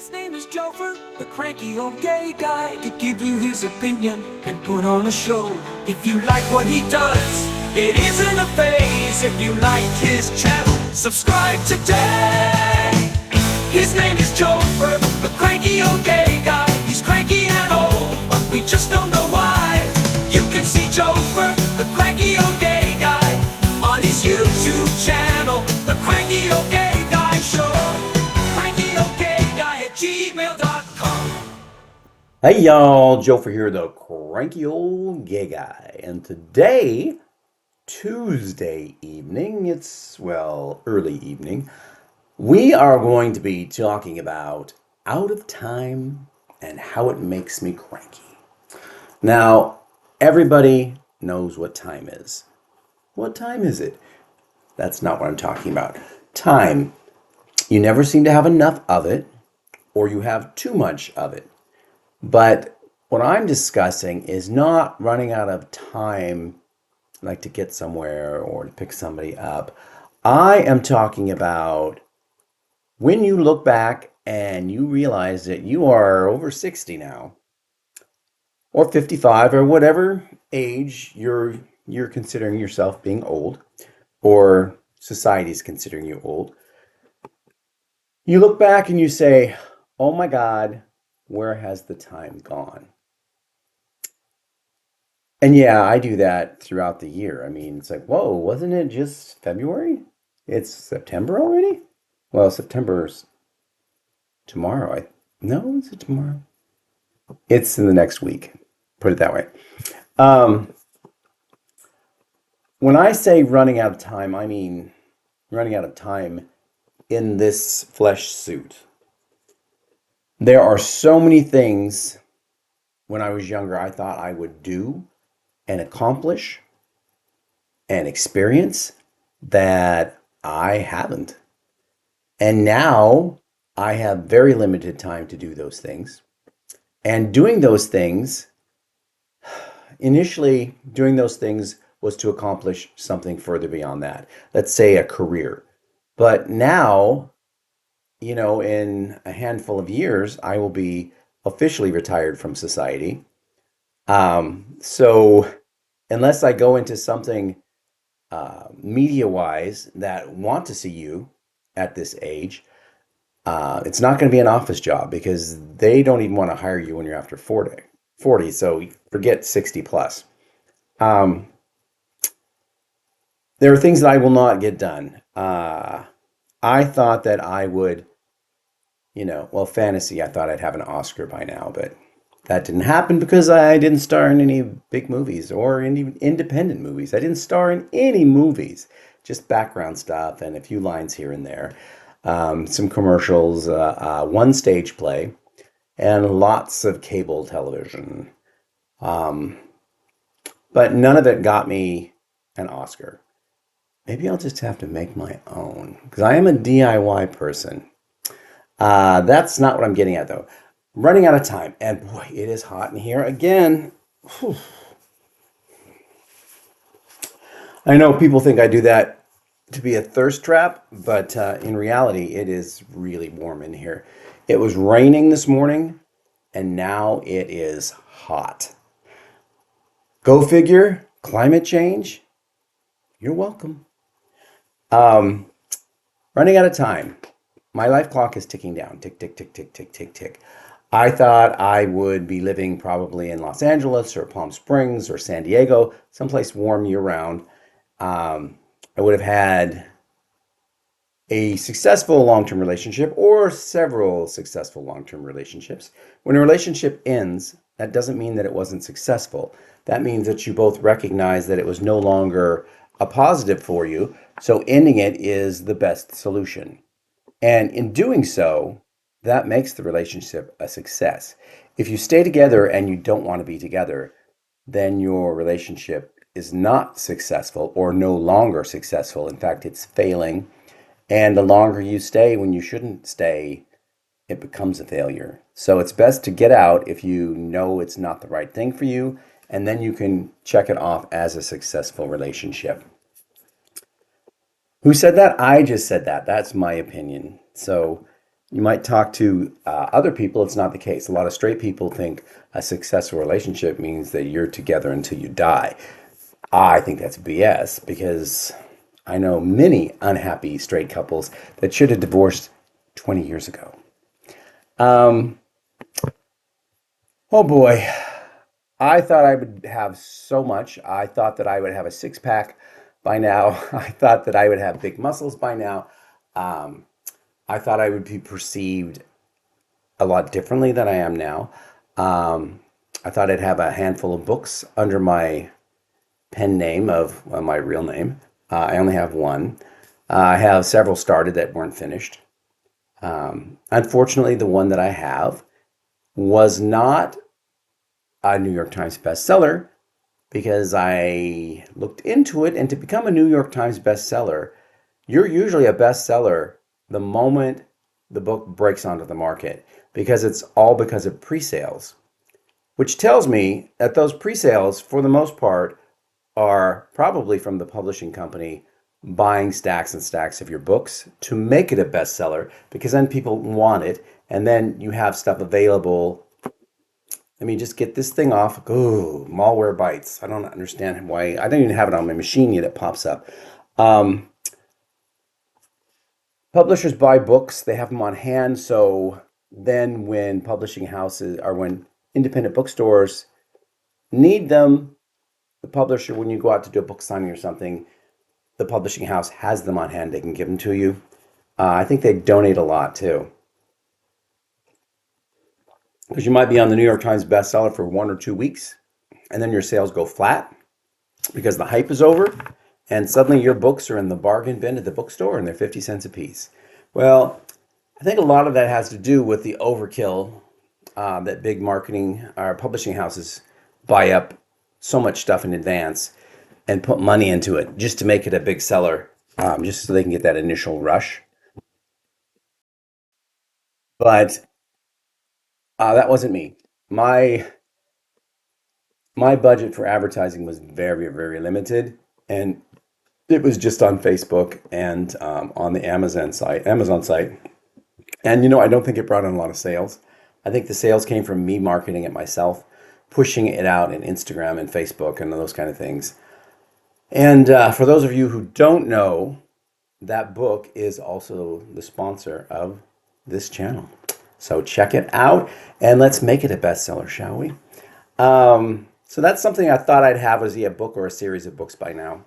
His name is Jofer, the cranky old gay guy, to give you his opinion and put on a show. If you like what he does, it isn't a phase. If you like his channel, subscribe today. His name is Jofer, the cranky old gay guy. He's cranky and old, but we just don't know why. You can see Jofer, the cranky old gay guy, on his YouTube channel, the Cranky Old Gay Guy Show. CrankyOldGayGuy@gmail.com. Hey y'all, Joe for here, the Cranky Old Gay Guy. And today, Tuesday evening, early evening, we are going to be talking about out of time and how it makes me cranky. Now, everybody knows what time is. What time is it? That's not what I'm talking about. Time. You never seem to have enough of it, or you have too much of it. But what I'm discussing is not running out of time, like to get somewhere or to pick somebody up. I am talking about when you look back and you realize that you are over 60 now, or 55, or whatever age you're considering yourself being old, or society's considering you old. You look back and you say, oh my God, where has the time gone? And yeah, I do that throughout the year. I mean, it's like, whoa, wasn't it just February? It's September already? Well, September's tomorrow. No, is it tomorrow? It's in the next week. Put it that way. When I say running out of time, I mean running out of time in this flesh suit. There are so many things when I was younger I thought I would do and accomplish and experience that I haven't. And now I have very limited time to do those things. And doing those things, initially doing those things was to accomplish something further beyond that. Let's say a career. But now, in a handful of years, I will be officially retired from society. So unless I go into something media-wise that want to see you at this age, it's not going to be an office job because they don't even want to hire you when you're after 40, so forget 60 plus. There are things that I will not get done. I thought that I would, fantasy, I thought I'd have an Oscar by now, but that didn't happen because I didn't star in any big movies or any independent movies. I didn't star in any movies, just background stuff and a few lines here and there. Some commercials, one stage play, and lots of cable television. But none of it got me an Oscar. Maybe I'll just have to make my own because I am a DIY person. That's not what I'm getting at though. Running out of time, and boy, it is hot in here again. Whew. I know people think I do that to be a thirst trap, but in reality, it is really warm in here. It was raining this morning, and now it is hot. Go figure, climate change. You're welcome. Running out of time. My life clock is ticking down. Tick, tick, tick, tick, tick, tick, tick. I thought I would be living probably in Los Angeles or Palm Springs or San Diego, someplace warm year-round. I would have had a successful long-term relationship or several successful long-term relationships. When a relationship ends, that doesn't mean that it wasn't successful. That means that you both recognize that it was no longer a positive for you, so ending it is the best solution. And in doing so, that makes the relationship a success. If you stay together and you don't want to be together, then your relationship is not successful or no longer successful. In fact, it's failing. And the longer you stay when you shouldn't stay, it becomes a failure. So it's best to get out if you know it's not the right thing for you, and then you can check it off as a successful relationship. Who said that? I just said that. That's my opinion. So You might talk to other people, it's not the case. A lot of straight people think a successful relationship means that you're together until you die. I think that's BS because I know many unhappy straight couples that should have divorced 20 years ago. Um, oh boy, I thought I would have so much. I thought that I would have a six pack by now. I thought that I would have big muscles by now. Um, I thought I would be perceived a lot differently than I am now. Um, I thought I'd have a handful of books under my pen name of my real name. I only have one. I have several started that weren't finished. Unfortunately, the one that I have was not a New York Times bestseller because I looked into it, and to become a New York Times bestseller, you're usually a bestseller the moment the book breaks onto the market because it's all because of pre-sales, which tells me that those pre-sales, for the most part, are probably from the publishing company buying stacks and stacks of your books to make it a bestseller because then people want it and then you have stuff available. Let me just get this thing off. Oh, malware bites. I don't understand why. I don't even have it on my machine yet. It pops up. Um, Publishers buy books, they have them on hand. So then when publishing houses or when independent bookstores need them, the publisher, when you go out to do a book signing or something, the publishing house has them on hand. They can give them to you. I think they donate a lot too. Because you might be on the New York Times bestseller for 1 or 2 weeks, and then your sales go flat because the hype is over, and suddenly your books are in the bargain bin at the bookstore and they're 50 cents a piece. Well, I think a lot of that has to do with the overkill that big marketing or publishing houses buy up so much stuff in advance and put money into it just to make it a big seller, just so they can get that initial rush. But that wasn't me. My my budget for advertising was very, very limited, and it was just on Facebook and on the Amazon site. And I don't think it brought in a lot of sales. I think the sales came from me marketing it myself, pushing it out in Instagram and Facebook and those kind of things. And for those of you who don't know, that book is also the sponsor of this channel. So check it out and let's make it a bestseller, shall we? So that's something I thought I'd have as a book or a series of books by now.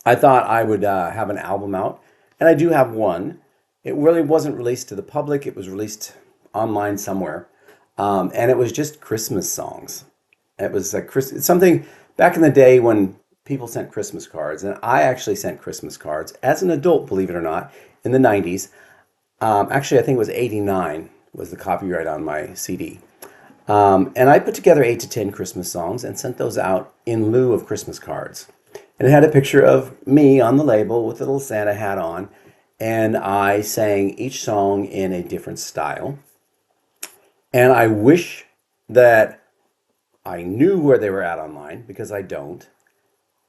I thought I would have an album out, and I do have one. It really wasn't released to the public. It was released online somewhere, and it was just Christmas songs. It was it's something back in the day when people sent Christmas cards, and I actually sent Christmas cards as an adult, believe it or not, in the 90s. Actually, I think it was 89 was the copyright on my CD. And I put together 8 to 10 Christmas songs and sent those out in lieu of Christmas cards. And it had a picture of me on the label with a little Santa hat on, and I sang each song in a different style. And I wish that I knew where they were at online because I don't.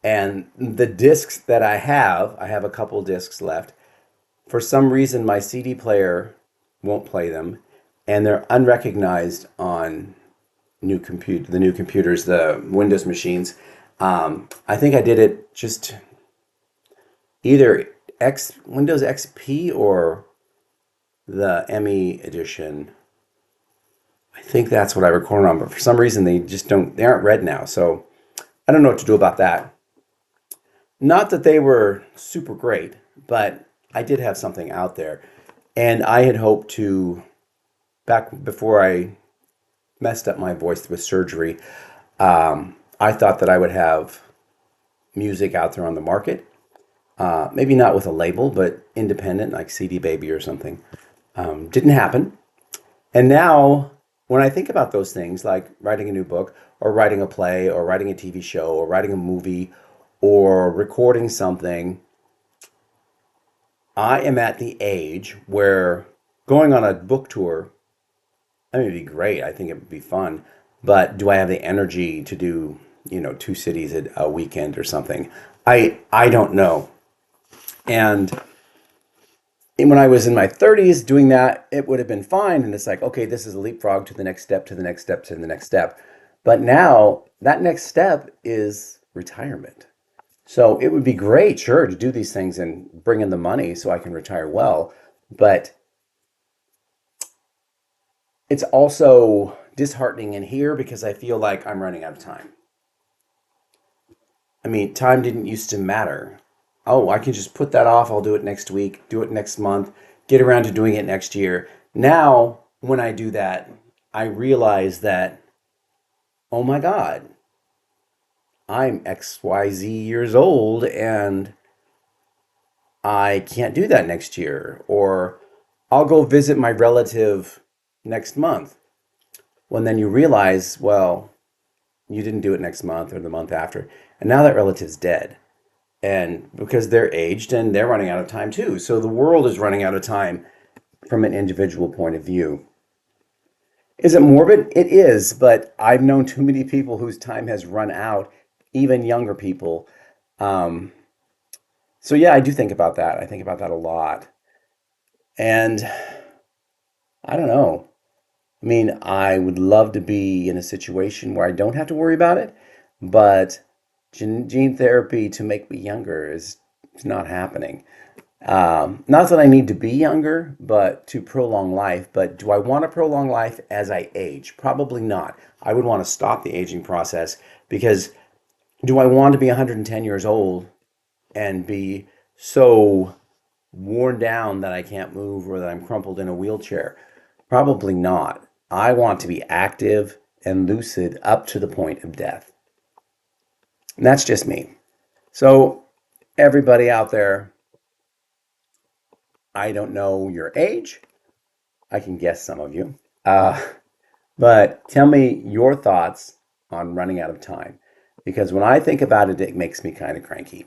And the discs that I have a couple discs left. For some reason, my CD player won't play them, and they're unrecognized on the new computers, the Windows machines. I think I did it just either Windows XP or the ME edition. I think that's what I recorded on, but for some reason they aren't read now. So I don't know what to do about that. Not that they were super great, but I did have something out there. And I had hoped to, back before I messed up my voice with surgery, I thought that I would have music out there on the market. Maybe not with a label, but independent, like CD Baby or something. Didn't happen. And now, when I think about those things, like writing a new book, or writing a play, or writing a TV show, or writing a movie, or recording something, I am at the age where going on a book tour, I mean, it'd be great. I think it would be fun. But do I have the energy to do, 2 cities a weekend or something? I don't know. And And when I was in my 30s doing that, it would have been fine. And it's like, okay, this is a leapfrog to the next step, to the next step, to the next step. But now that next step is retirement. So it would be great, sure, to do these things and bring in the money so I can retire well. But it's also disheartening in here because I feel like I'm running out of time. I mean, time didn't used to matter. Oh, I can just put that off. I'll do it next week, do it next month, get around to doing it next year. Now, when I do that, I realize that, oh my God, I'm XYZ years old and I can't do that next year. Or I'll go visit my relative next month. When then you realize, well, you didn't do it next month or the month after. And now that relative's dead. And because they're aged and they're running out of time too. So the world is running out of time from an individual point of view. Is it morbid? It is, but I've known too many people whose time has run out, even younger people. Um, so yeah, I do think about that. I think about that a lot. And I don't know. I mean, I would love to be in a situation where I don't have to worry about it, but gene therapy to make me younger is not happening. Not that I need to be younger, but to prolong life. But do I want to prolong life as I age? Probably not. I would want to stop the aging process because do I want to be 110 years old and be so worn down that I can't move or that I'm crumpled in a wheelchair? Probably not. I want to be active and lucid up to the point of death. And that's just me. So, everybody out there, I don't know your age. I can guess some of you. But tell me your thoughts on running out of time. Because when I think about it, it makes me kind of cranky.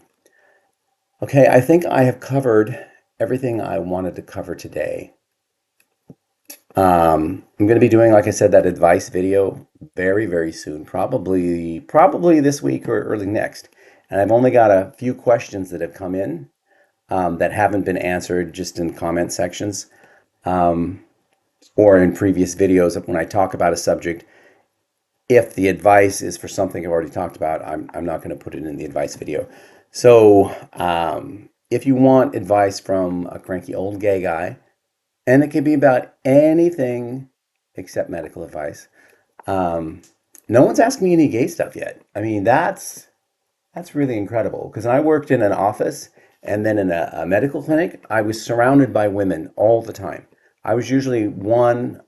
Okay, I think I have covered everything I wanted to cover today. I'm going to be doing, like I said, that advice video very, very soon, probably this week or early next. And I've only got a few questions that have come in that haven't been answered just in comment sections or in previous videos when I talk about a subject. If the advice is for something I've already talked about, I'm not going to put it in the advice video. So if you want advice from a cranky old gay guy, and it can be about anything except medical advice. No one's asked me any gay stuff yet. I mean, that's really incredible because I worked in an office and then in a medical clinic. I was surrounded by women all the time. I was usually one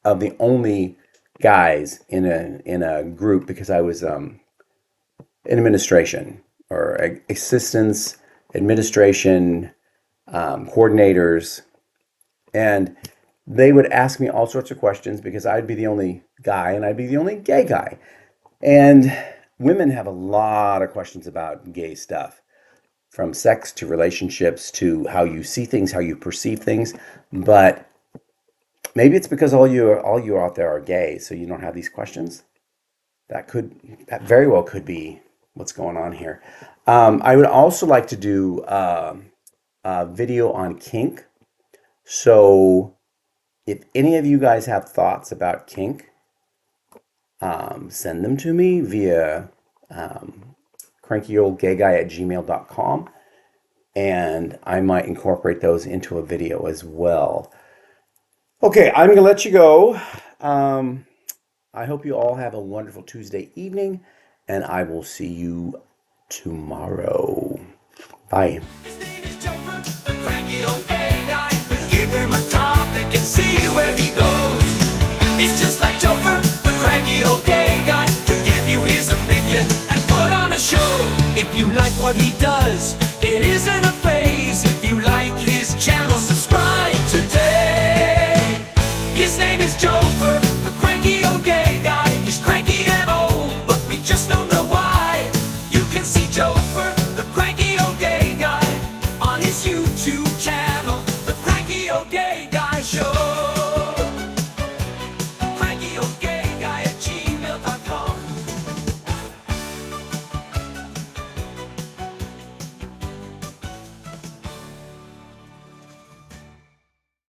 of the only guys in a group because I was in administration or assistants, administration, coordinators, and they would ask me all sorts of questions because I'd be the only guy and I'd be the only gay guy. And women have a lot of questions about gay stuff, from sex to relationships to how you see things, how you perceive things. But maybe it's because all you out there are gay, so you don't have these questions. That very well could be what's going on here. I would also like to do a video on kink. So if any of you guys have thoughts about kink, send them to me via CrankyOldGayGuy@gmail.com, and I might incorporate those into a video as well. Okay, I'm going to let you go. I hope you all have a wonderful Tuesday evening, and I will see you tomorrow. Bye. His name is Joker, the cranky old